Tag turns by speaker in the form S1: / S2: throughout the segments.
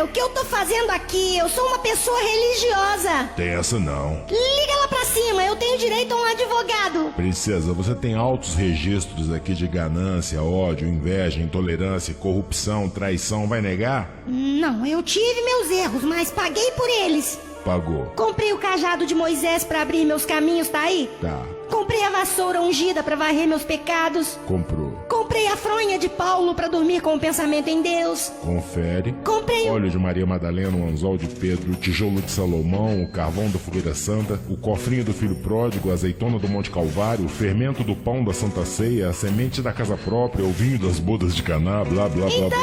S1: que eu tô fazendo aqui? Eu sou uma pessoa religiosa.
S2: Tem essa não.
S1: Liga lá pra cima, eu tenho direito a um advogado.
S2: Princesa, você tem altos registros aqui de ganância, ódio, inveja, intolerância, corrupção, traição. Vai negar?
S1: Não, eu tive meus erros, mas paguei por eles.
S2: Pagou.
S1: Comprei o cajado de Moisés pra abrir meus caminhos, tá aí?
S2: Tá.
S1: Comprei a vassoura ungida pra varrer meus pecados.
S2: Comprou.
S1: Comprei a fronha de Paulo pra dormir com o pensamento em Deus.
S2: Confere.
S1: Comprei
S2: Óleo de Maria Madalena, o anzol de Pedro, o tijolo de Salomão, o carvão da fogueira santa, o cofrinho do filho pródigo, a azeitona do Monte Calvário, o fermento do pão da Santa Ceia, a semente da casa própria, o vinho das bodas de Caná, blá blá blá blá.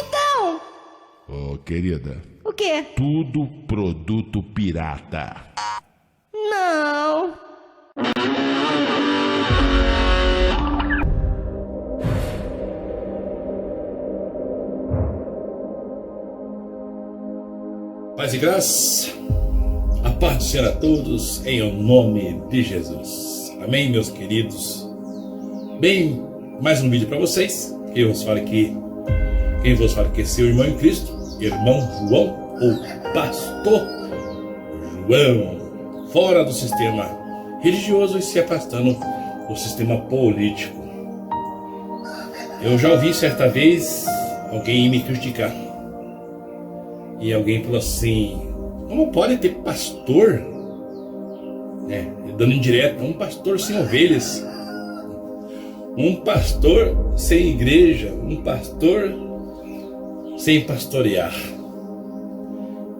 S1: Então!
S2: Ô, querida.
S1: O quê?
S2: Tudo produto pirata.
S1: Não.
S3: Paz e graça, a paz do Senhor a todos, em nome de Jesus. Amém, meus queridos. Bem, mais um vídeo para vocês. Quem vos fala aqui é seu irmão em Cristo, irmão João, ou pastor João, fora do sistema religioso e se afastando do sistema político. Eu já ouvi certa vez alguém me criticar. E alguém falou assim: como pode ter pastor, né, dando indireta, um pastor sem ovelhas, um pastor sem igreja, um pastor sem pastorear?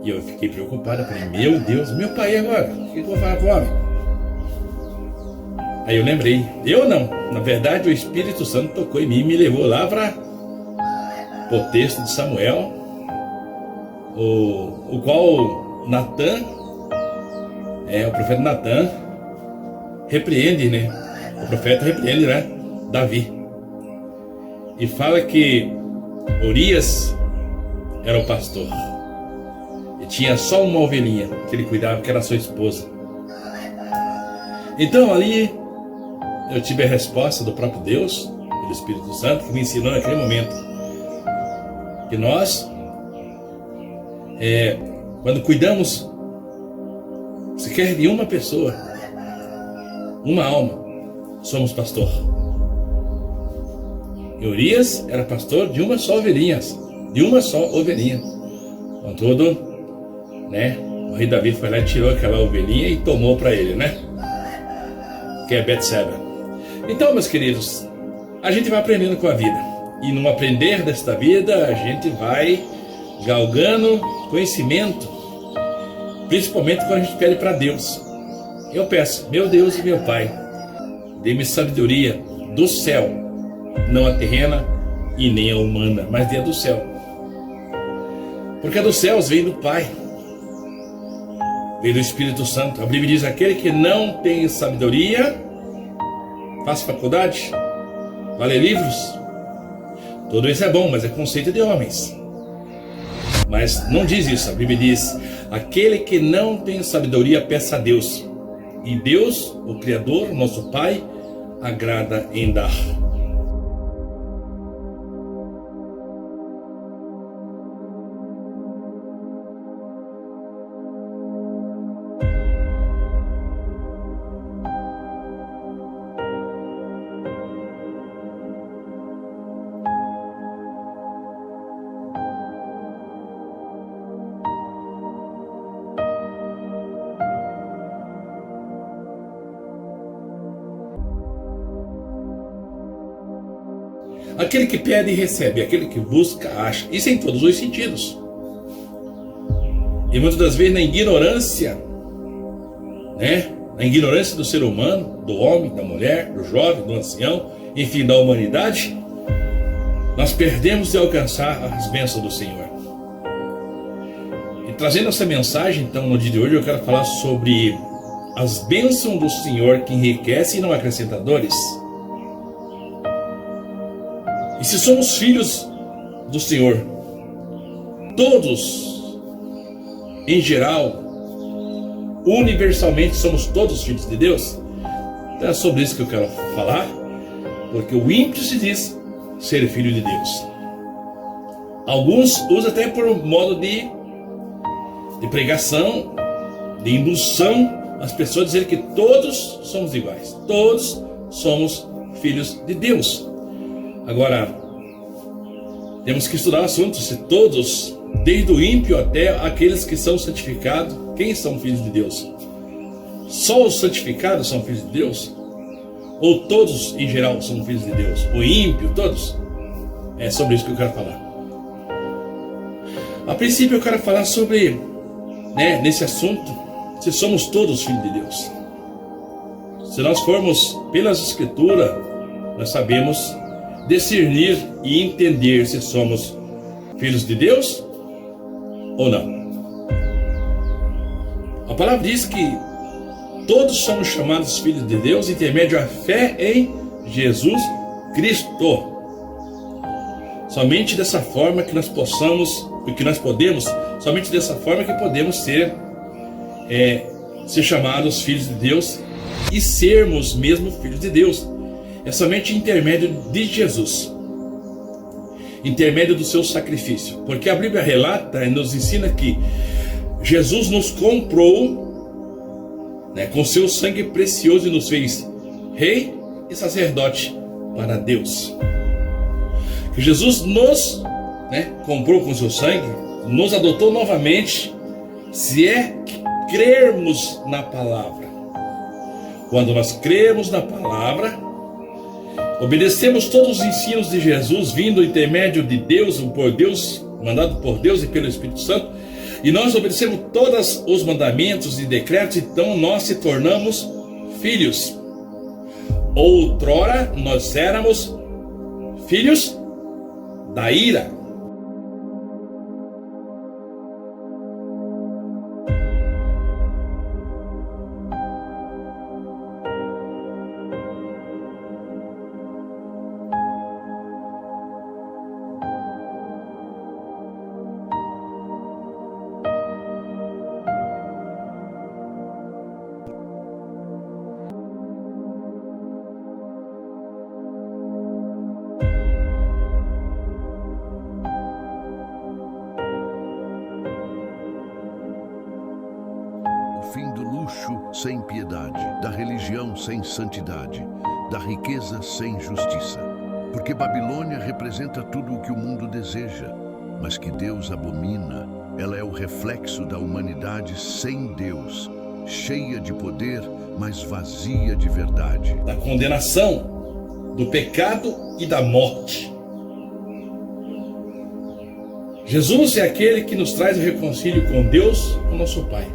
S3: E eu fiquei preocupado, falei: meu Deus, meu pai agora, o que eu vou falar com o homem? Aí eu lembrei, eu não, na verdade o Espírito Santo tocou em mim e me levou lá para o texto de Samuel, o qual Natan, o profeta Natan repreende, né? O profeta repreende, né? Davi. E fala que Urias era o pastor. E tinha só uma ovelhinha que ele cuidava, que era a sua esposa. Então ali eu tive a resposta do próprio Deus, do Espírito Santo, que me ensinou naquele momento que nós, quando cuidamos sequer de uma pessoa, uma alma, somos pastor. E Urias era pastor de uma só ovelhinha, Contudo, né, o rei Davi foi lá e tirou aquela ovelhinha e tomou para ele, né, que é Betseba. Então, meus queridos, a gente vai aprendendo com a vida, e no aprender desta vida a gente vai galgando conhecimento, principalmente quando a gente pede para Deus. Eu peço: meu Deus e meu Pai, dê-me sabedoria do céu, não a terrena e nem a humana, mas dê a do céu, porque a dos céus vem do Pai, vem do Espírito Santo. A Bíblia diz: aquele que não tem sabedoria, faça faculdade, vá ler livros. Tudo isso é bom, mas é conceito de homens. Mas não diz isso, a Bíblia diz: aquele que não tem sabedoria, peça a Deus, e Deus, o Criador, nosso Pai, agrada em dar. Aquele que pede recebe, aquele que busca acha. Isso em todos os sentidos. E muitas das vezes na ignorância, né? Na ignorância do ser humano, do homem, da mulher, do jovem, do ancião, enfim, da humanidade, nós perdemos de alcançar as bênçãos do Senhor. E trazendo essa mensagem, então, no dia de hoje, eu quero falar sobre as bênçãos do Senhor que enriquecem e não acrescentam dores. E se somos filhos do Senhor, todos, em geral, universalmente somos todos filhos de Deus. Então é sobre isso que eu quero falar, porque o ímpio se diz ser filho de Deus. Alguns usam até por modo de de pregação, de indução às pessoas a dizer que todos somos iguais, todos somos filhos de Deus. Agora, temos que estudar o assunto, se todos, desde o ímpio até aqueles que são santificados, quem são filhos de Deus? Só os santificados são filhos de Deus? Ou todos em geral são filhos de Deus? O ímpio, todos? É sobre isso que eu quero falar. A princípio eu quero falar sobre, nesse assunto, se somos todos filhos de Deus. Se nós formos pelas Escrituras, nós sabemos discernir e entender se somos filhos de Deus ou não. A palavra diz que todos somos chamados filhos de Deus intermédio à fé em Jesus Cristo. Somente dessa forma que nós podemos, somente dessa forma que podemos ser chamados filhos de Deus e sermos mesmo filhos de Deus. É somente intermédio de Jesus, intermédio do seu sacrifício, porque a Bíblia relata e nos ensina que Jesus nos comprou, com seu sangue precioso e nos fez rei e sacerdote para Deus. Que Jesus nos comprou com seu sangue, nos adotou novamente, se é que crermos na palavra. Quando nós cremos na palavra, obedecemos todos os ensinos de Jesus, vindo do intermédio de Deus, por Deus, mandado por Deus e pelo Espírito Santo, e nós obedecemos todos os mandamentos e decretos, então nós se tornamos filhos. Outrora nós éramos filhos da ira.
S4: Fim do luxo sem piedade, da religião sem santidade, da riqueza sem justiça. Porque Babilônia representa tudo o que o mundo deseja, mas que Deus abomina. Ela é o reflexo da humanidade sem Deus, cheia de poder, mas vazia de verdade.
S3: Da condenação, do pecado e da morte. Jesus é aquele que nos traz o reconcílio com Deus, com nosso Pai.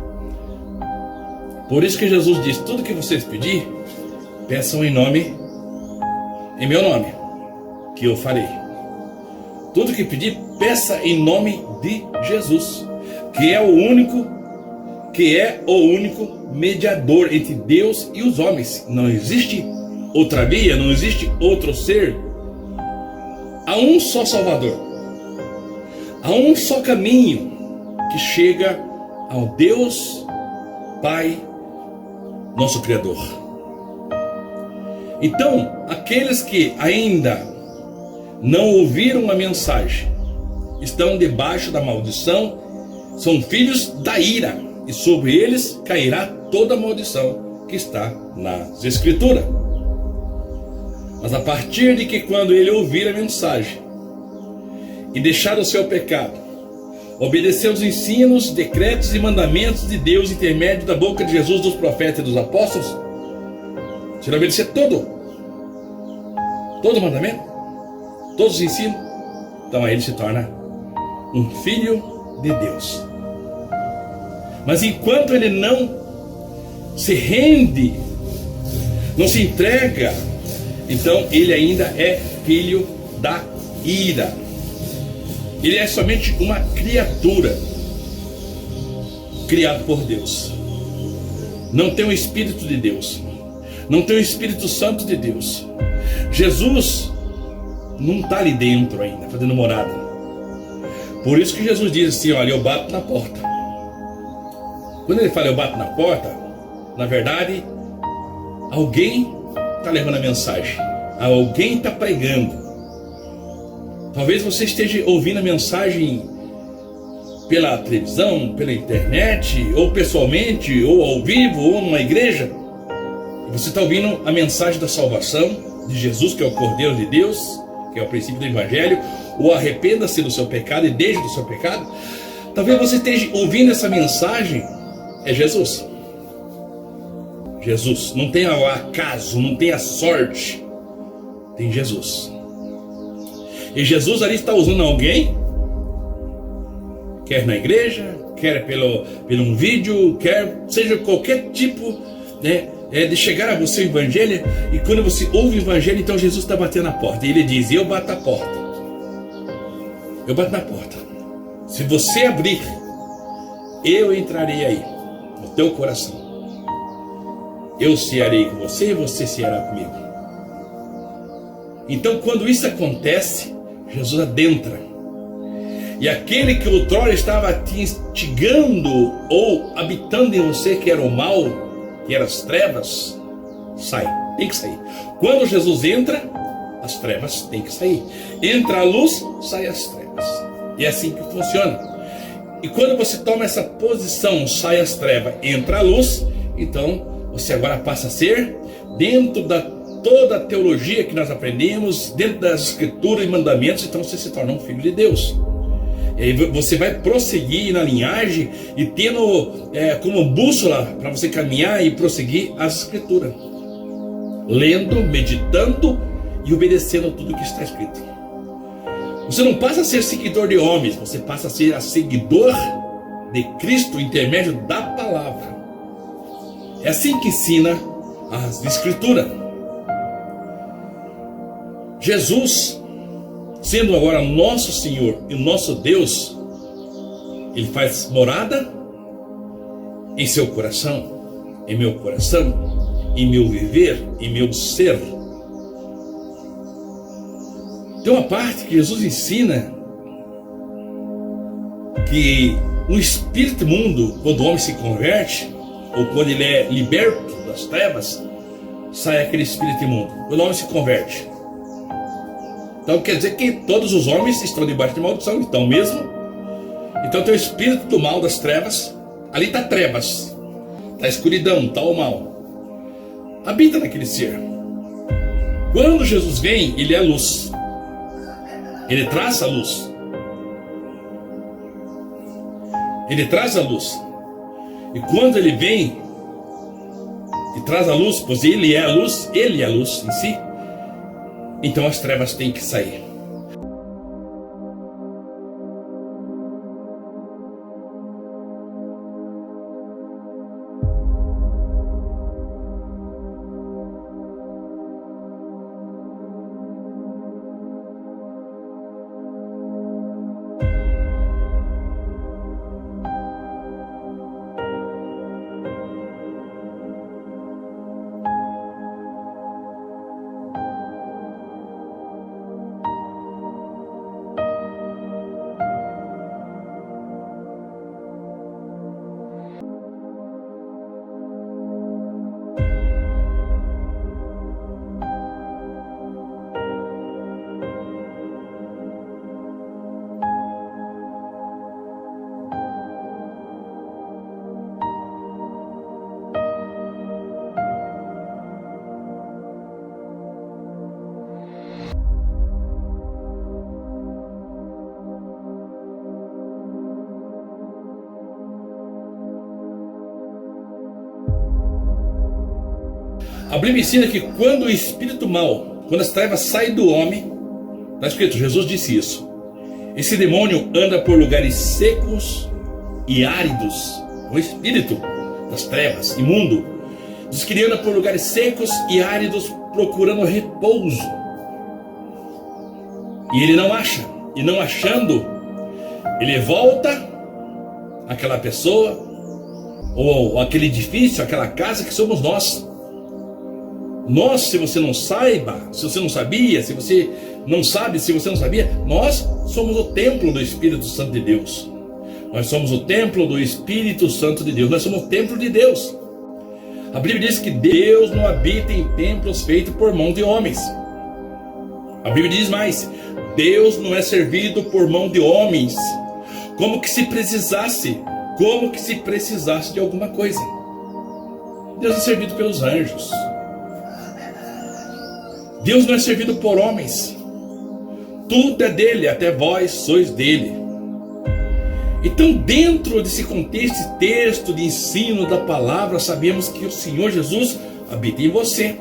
S3: Por isso que Jesus diz: tudo que vocês pedirem, peçam em meu nome, que eu farei. Tudo que pedir, peça em nome de Jesus, que é o único mediador entre Deus e os homens. Não existe outra via, não existe outro ser. Há um só Salvador, há um só caminho que chega ao Deus Pai, nosso Criador. Então, aqueles que ainda não ouviram a mensagem estão debaixo da maldição, são filhos da ira, e sobre eles cairá toda a maldição que está nas Escrituras. Mas a partir de que quando ele ouvir a mensagem e deixar o seu pecado, obedecer os ensinos, decretos e mandamentos de Deus intermédio da boca de Jesus, dos profetas e dos apóstolos, se ele obedecer todo mandamento, todos os ensinos, então aí ele se torna um filho de Deus. Mas enquanto ele não se rende, não se entrega, então ele ainda é filho da ira. Ele é somente uma criatura criada por Deus. Não tem o Espírito de Deus, não tem o Espírito Santo de Deus. Jesus não está ali dentro ainda, fazendo morada. Por isso que Jesus diz assim: olha, eu bato na porta. Quando ele fala eu bato na porta, na verdade, alguém está levando a mensagem, alguém está pregando. Talvez você esteja ouvindo a mensagem pela televisão, pela internet, ou pessoalmente, ou ao vivo, ou numa igreja, e você está ouvindo a mensagem da salvação de Jesus, que é o Cordeiro de Deus, que é o princípio do Evangelho, ou arrependa-se do seu pecado e deixe do seu pecado, talvez você esteja ouvindo essa mensagem, é Jesus. Jesus, não tem o acaso, não tem a sorte, tem Jesus. E Jesus ali está usando alguém, quer na igreja, quer pelo um vídeo, quer seja qualquer tipo, né, de chegar a você o Evangelho. E quando você ouve o Evangelho, então Jesus está batendo na porta. E ele diz: eu bato a porta. Eu bato na porta. Se você abrir, eu entrarei aí, no teu coração. Eu cearei com você e você ceará comigo. Então, quando isso acontece, Jesus adentra. E aquele que outrora estava te instigando ou habitando em você, que era o mal, que eram as trevas, sai, tem que sair. Quando Jesus entra, as trevas têm que sair. Entra a luz, sai as trevas. E é assim que funciona. E quando você toma essa posição, sai as trevas, entra a luz, então você agora passa a ser, dentro da toda a teologia que nós aprendemos, dentro das escrituras e mandamentos, então você se torna um filho de Deus. E aí você vai prosseguir na linhagem e tendo como bússola para você caminhar e prosseguir as escrituras, lendo, meditando e obedecendo tudo que está escrito. Você não passa a ser seguidor de homens, você passa a ser seguidor de Cristo, intermédio da palavra. É assim que ensina as escrituras. Jesus, sendo agora nosso Senhor e nosso Deus, Ele faz morada em seu coração, em meu coração, em meu viver, em meu ser. Tem uma parte que Jesus ensina que um espírito imundo, quando o homem se converte, ou quando ele é liberto das trevas, sai aquele espírito imundo. O homem se converte. Então quer dizer que todos os homens estão debaixo de maldição, então mesmo. Então tem o espírito do mal, das trevas. Ali está trevas, está escuridão, está o mal. Habita naquele ser. Quando Jesus vem, Ele é a luz. Ele traz a luz. Ele traz a luz. E quando Ele vem e traz a luz, pois Ele é a luz em si, então as trevas têm que sair. A Bíblia ensina que quando o espírito mau, quando as trevas saem do homem, está escrito, Jesus disse isso, esse demônio anda por lugares secos e áridos. O espírito das trevas, imundo, diz que ele anda por lugares secos e áridos procurando repouso. E ele não acha. E não achando, ele volta àquela pessoa, ou aquele edifício, aquela casa que somos nós. Nós, se você não saiba, se você não sabia, se você não sabe, se você não sabia, nós somos o templo do Espírito Santo de Deus. Nós somos o templo do Espírito Santo de Deus. Nós somos o templo de Deus. A Bíblia diz que Deus não habita em templos feitos por mão de homens. A Bíblia diz mais: Deus não é servido por mão de homens, como que se precisasse de alguma coisa. Deus é servido pelos anjos. Deus não é servido por homens. Tudo é dele, até vós sois dele. Então, dentro desse contexto, esse texto de ensino da palavra, sabemos que o Senhor Jesus habita em você.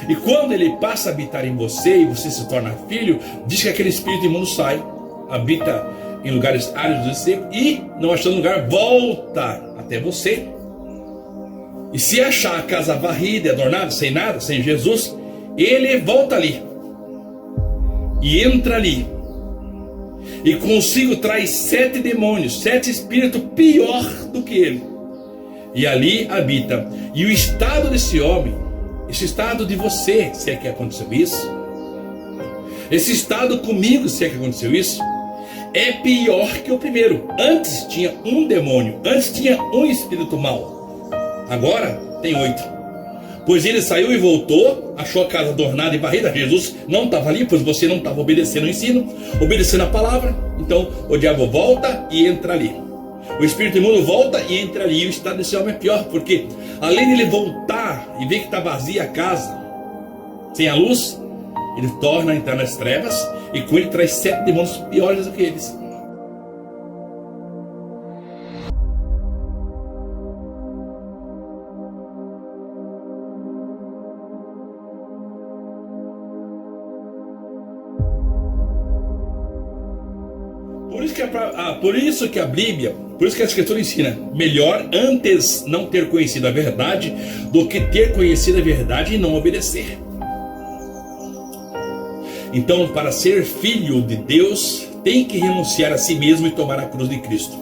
S3: E quando ele passa a habitar em você e você se torna filho, diz que aquele espírito imundo sai, habita em lugares áridos e secos e, não achando lugar, volta até você. E se achar a casa varrida e adornada, sem nada, sem Jesus, ele volta ali e entra ali. E consigo traz 7 demônios, 7 espíritos pior do que ele. E ali habita. E o estado desse homem, esse estado de você, se é que aconteceu isso, esse estado comigo, se é que aconteceu isso, é pior que o primeiro. Antes tinha um demônio, antes tinha um espírito mau. Agora tem 8. Pois ele saiu e voltou, achou a casa adornada e varrida. Jesus não estava ali, pois você não estava obedecendo o ensino, obedecendo a palavra. Então o diabo volta e entra ali. O espírito imundo volta e entra ali. E o estado desse homem é pior, porque além de ele voltar e ver que está vazia a casa, sem a luz, ele torna a entrar nas trevas. E com ele traz 7 demônios piores do que eles. Por isso que a Bíblia, por isso que a Escritura ensina: melhor antes não ter conhecido a verdade do que ter conhecido a verdade e não obedecer. Então, para ser filho de Deus, tem que renunciar a si mesmo e tomar a cruz de Cristo,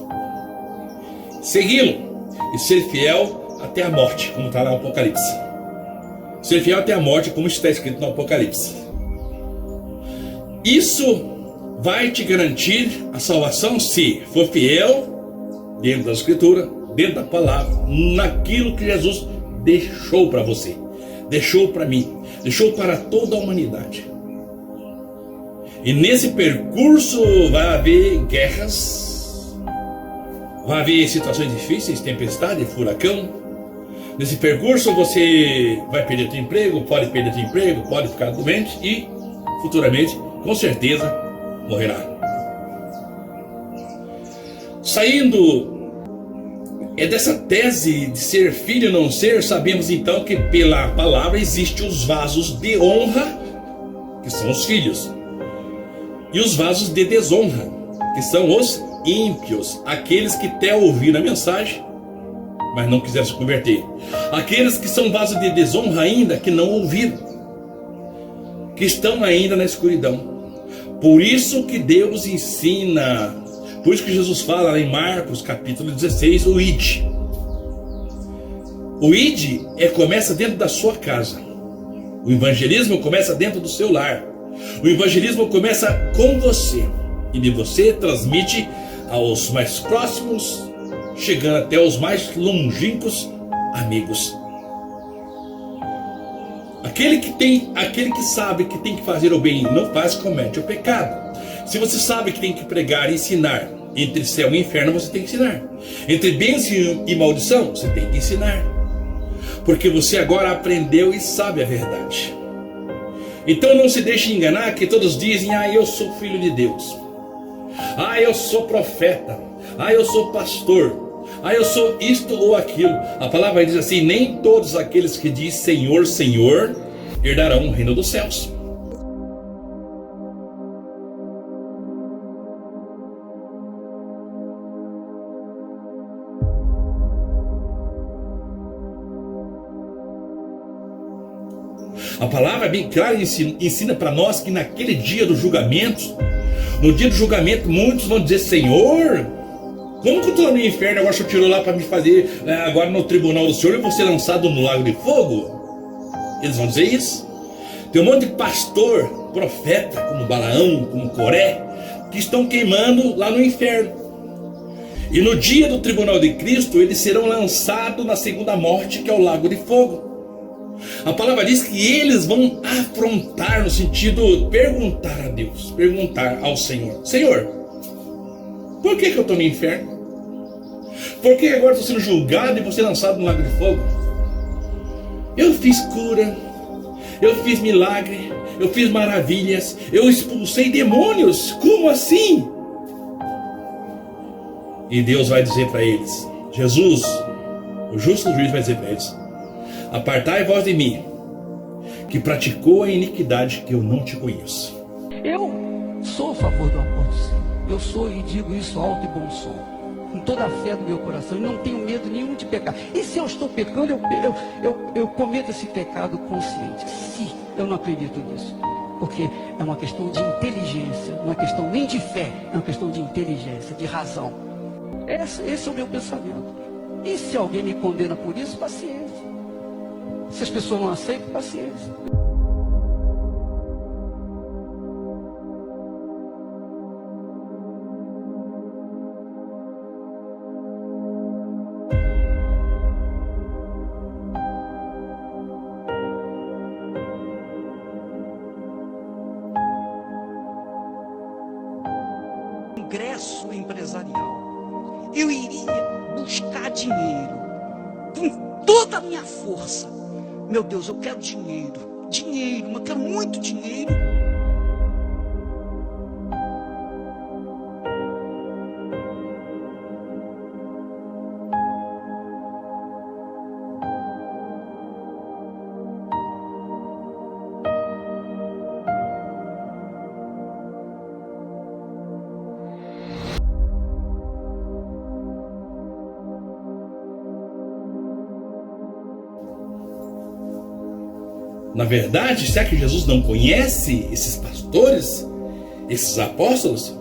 S3: segui-lo e ser fiel até a morte, como está lá no Apocalipse. Ser fiel até a morte, como está escrito no Apocalipse. Isso vai te garantir a salvação se for fiel dentro da Escritura, dentro da palavra, naquilo que Jesus deixou para você, deixou para mim, deixou para toda a humanidade. E nesse percurso vai haver guerras, vai haver situações difíceis, tempestade, furacão. Nesse percurso você vai perder teu emprego, pode perder teu emprego, pode ficar doente e futuramente, com certeza, morrerá. Saindo dessa tese de ser filho ou não ser, sabemos então que pela palavra existem os vasos de honra, que são os filhos, e os vasos de desonra, que são os ímpios, aqueles que até ouviram a mensagem, mas não quiseram se converter. Aqueles que são vasos de desonra ainda, que não ouviram, que estão ainda na escuridão. Por isso que Deus ensina, por isso que Jesus fala lá em Marcos capítulo 16, o id. O id começa dentro da sua casa. O evangelismo começa dentro do seu lar. O evangelismo começa com você. E de você transmite aos mais próximos, chegando até os mais longínquos amigos. Aquele que sabe que tem que fazer o bem e não faz, comete o pecado. Se você sabe que tem que pregar e ensinar, entre céu e inferno você tem que ensinar. Entre bênção e maldição, você tem que ensinar. Porque você agora aprendeu e sabe a verdade. Então não se deixe enganar que todos dizem: ah, eu sou filho de Deus. Ah, eu sou profeta. Ah, eu sou pastor. Ah, eu sou isto ou aquilo. A palavra diz assim: nem todos aqueles que dizem Senhor, Senhor, herdarão o reino dos céus. A palavra é bem clara e ensina para nós que naquele dia do julgamento, no dia do julgamento, muitos vão dizer: Senhor, como que eu estou no inferno, agora o Senhor tirou lá para me fazer, agora no tribunal do Senhor eu vou ser lançado no lago de fogo? Eles vão dizer isso. Tem um monte de pastor, profeta, como Balaão, como Coré, que estão queimando lá no inferno. E no dia do tribunal de Cristo, eles serão lançados na segunda morte, que é o lago de fogo. A palavra diz que eles vão afrontar, no sentido de perguntar a Deus, perguntar ao Senhor: Senhor, Por que eu estou no inferno? Por que agora estou sendo julgado e vou ser lançado no lago de fogo? Eu fiz cura, eu fiz milagre, eu fiz maravilhas, eu expulsei demônios. Como assim? E Deus vai dizer para eles, Jesus, o justo juiz vai dizer para eles: apartai vós de mim, que praticou a iniquidade, que eu não te conheço.
S5: Eu sou a favor do aborto, sim. Eu sou e digo isso alto e bom som, com toda a fé do meu coração, e não tenho medo nenhum de pecar. E se eu estou pecando, eu cometo esse pecado consciente. Se eu não acredito nisso, porque é uma questão de inteligência, não é questão nem de fé, é uma questão de inteligência, de razão. Esse é o meu pensamento. E se alguém me condena por isso, paciência. Se as pessoas não aceitam, paciência. Ingresso empresarial. Eu iria buscar dinheiro com toda a minha força. Meu Deus, eu quero dinheiro, eu quero muito dinheiro.
S3: Na verdade, será que Jesus não conhece esses pastores, esses apóstolos?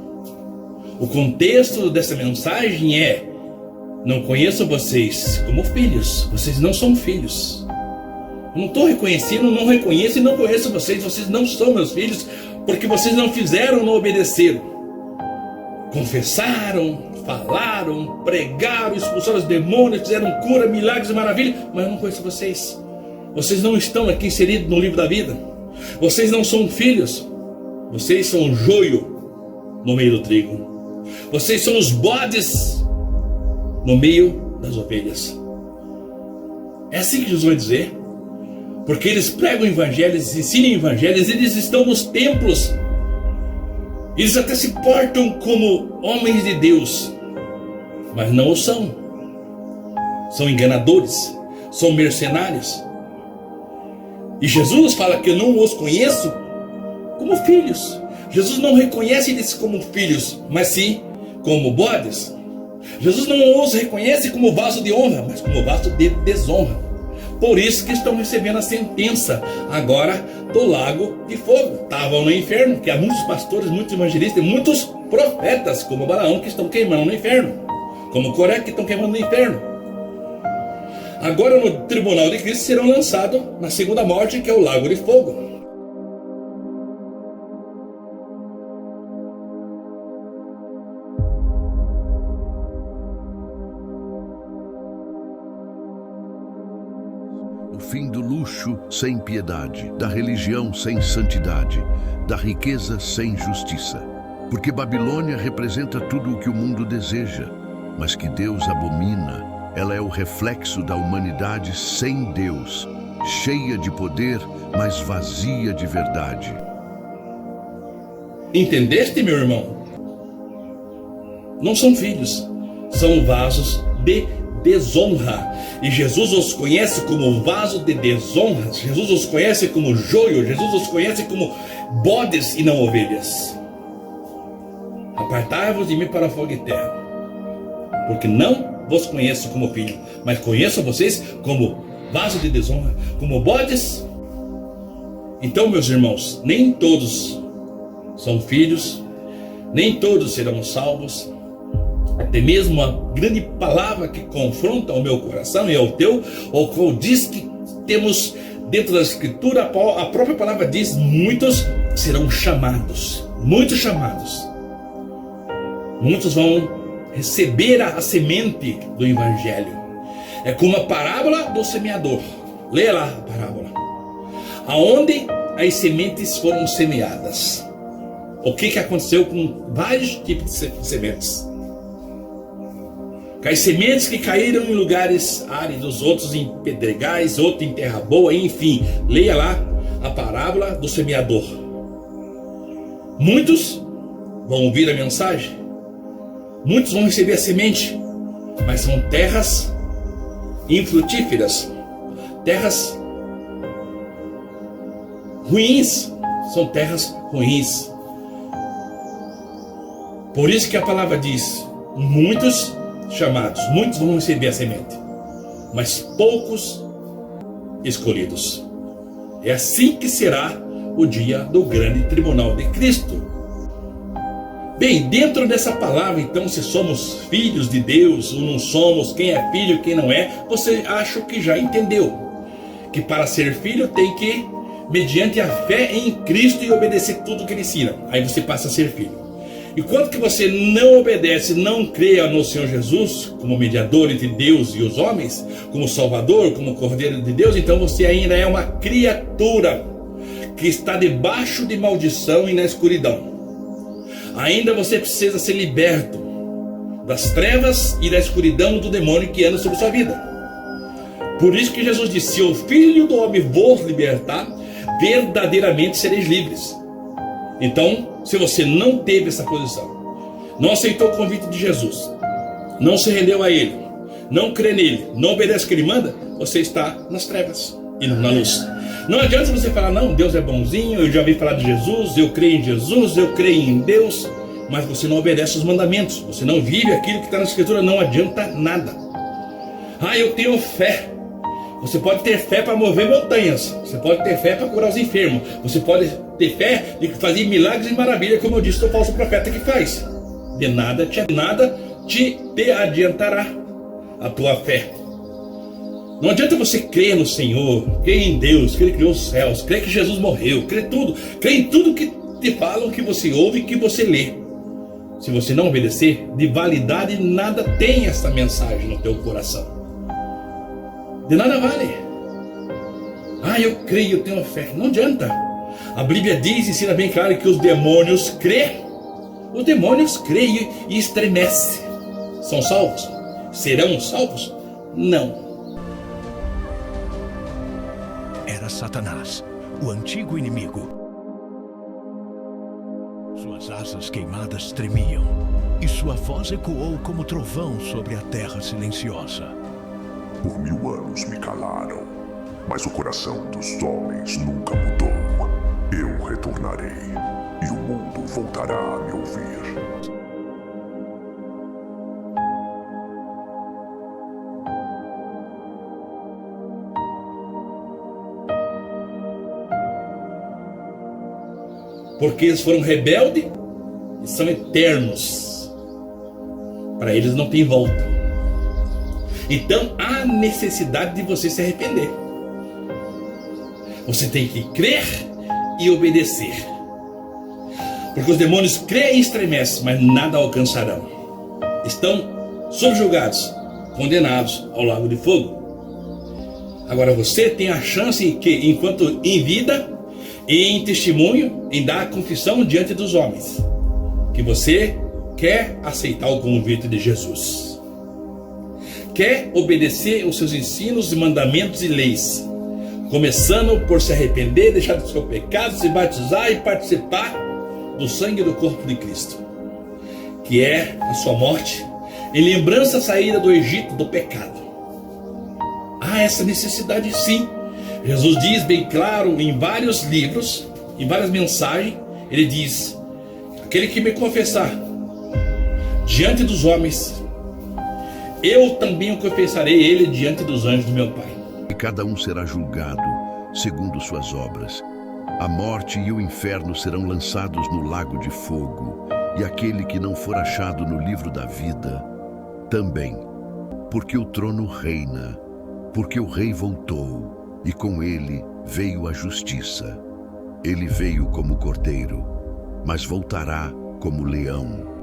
S3: O contexto dessa mensagem é: não conheço vocês como filhos, vocês não são filhos. Eu não estou reconhecendo, não reconheço e não conheço vocês, vocês não são meus filhos, porque vocês não fizeram, não obedeceram. Confessaram, falaram, pregaram, expulsaram os demônios, fizeram cura, milagres e maravilhas, mas eu não conheço vocês. Vocês não estão aqui inseridos no livro da vida. Vocês não são filhos. Vocês são joio no meio do trigo. Vocês são os bodes no meio das ovelhas. É assim que Jesus vai dizer. Porque eles pregam evangelhos, ensinam evangelhos, eles estão nos templos. Eles até se portam como homens de Deus, mas não o são. São enganadores, são mercenários. E Jesus fala que eu não os conheço como filhos. Jesus não reconhece eles como filhos, mas sim como bodes. Jesus não os reconhece como vaso de honra, mas como vaso de desonra. Por isso que estão recebendo a sentença agora do lago de fogo. Estavam no inferno, que há muitos pastores, muitos evangelistas, muitos profetas, como Balaão, que estão queimando no inferno, como Coré, que estão queimando no inferno. Agora no tribunal de Cristo serão lançados na segunda morte, que é o lago de fogo.
S4: O fim do luxo sem piedade, da religião sem santidade, da riqueza sem justiça. Porque Babilônia representa tudo o que o mundo deseja, mas que Deus abomina. Ela é o reflexo da humanidade sem Deus, cheia de poder, mas vazia de verdade.
S3: Entendeste, meu irmão? Não são filhos, são vasos de desonra. E Jesus os conhece como vaso de desonra. Jesus os conhece como joio. Jesus os conhece como bodes e não ovelhas. Apartai-vos de mim para o fogo eterno, porque não vos conheço como filho, mas conheço vocês como vaso de desonra, como bodes. Então, meus irmãos, nem todos são filhos, nem todos serão salvos. Até mesmo a grande palavra que confronta o meu coração e ao teu, ou qual diz que temos dentro da Escritura, a própria palavra diz: muitos serão chamados, muitos chamados. Muitos vão receber a semente do Evangelho. É como a parábola do semeador. Leia lá a parábola. Aonde as sementes foram semeadas. O que aconteceu com vários tipos de sementes? As sementes que caíram em lugares áridos, outros em pedregais, outros em terra boa, enfim. Leia lá a parábola do semeador. Muitos vão ouvir a mensagem, muitos vão receber a semente, mas são terras infrutíferas, terras ruins, são terras ruins. Por isso que a palavra diz: muitos chamados, muitos vão receber a semente, mas poucos escolhidos. É assim que será o dia do grande tribunal de Cristo. Bem, dentro dessa palavra, então, se somos filhos de Deus ou não somos, quem é filho, quem não é, você acha que já entendeu que para ser filho tem que, mediante a fé em Cristo, e obedecer tudo que ele ensina. Aí você passa a ser filho. E quando que você não obedece, não crê no Senhor Jesus como mediador entre Deus e os homens, como Salvador, como Cordeiro de Deus, então você ainda é uma criatura que está debaixo de maldição e na escuridão. Ainda você precisa ser liberto das trevas e da escuridão do demônio que anda sobre sua vida. Por isso que Jesus disse: se o Filho do Homem vos libertar, verdadeiramente sereis livres. Então, se você não teve essa posição, não aceitou o convite de Jesus, não se rendeu a Ele, não crê nele, não obedece o que Ele manda, você está nas trevas e não na luz. Não adianta você falar: não, Deus é bonzinho, eu já ouvi falar de Jesus, eu creio em Jesus, eu creio em Deus, mas você não obedece os mandamentos, você não vive aquilo que está na Escritura, não adianta nada. Ah, eu tenho fé. Você pode ter fé para mover montanhas, você pode ter fé para curar os enfermos, você pode ter fé de fazer milagres e maravilhas, como eu disse do falso profeta que faz. De nada te adiantará a tua fé. Não adianta você crer no Senhor, crer em Deus, crer que criou os céus, crer que Jesus morreu, crer em tudo que te falam, que você ouve, que você lê. Se você não obedecer, de validade nada tem essa mensagem no teu coração. De nada vale. Ah, eu creio, eu tenho fé. Não adianta. A Bíblia diz, ensina bem claro, que os demônios creem. Os demônios creem e estremecem. São salvos? Serão salvos? Não.
S6: Era Satanás, o antigo inimigo. Suas asas queimadas tremiam, e sua voz ecoou como trovão sobre a terra silenciosa.
S7: Por 1000 anos me calaram, mas o coração dos homens nunca mudou. Eu retornarei, e o mundo voltará a me ouvir.
S3: Porque eles foram rebeldes e são eternos. Para eles não tem volta. Então há necessidade de você se arrepender. Você tem que crer e obedecer. Porque os demônios creem e estremecem, mas nada alcançarão. Estão subjugados, condenados ao lago de fogo. Agora você tem a chance que, enquanto em vida e em testemunho, em dar a confissão diante dos homens, que você quer aceitar o convite de Jesus. Quer obedecer os seus ensinos, mandamentos e leis, começando por se arrepender, deixar do seu pecado, se batizar e participar do sangue do corpo de Cristo, que é a sua morte, em lembrança da saída do Egito do pecado. Há essa necessidade, sim. Jesus diz bem claro em vários livros, em várias mensagens, ele diz: aquele que me confessar diante dos homens, eu também o confessarei ele diante dos anjos do meu Pai.
S4: E cada um será julgado segundo suas obras. A morte e o inferno serão lançados no lago de fogo, e aquele que não for achado no livro da vida também, porque o trono reina, porque o rei voltou, e com ele veio a justiça. Ele veio como cordeiro, mas voltará como leão.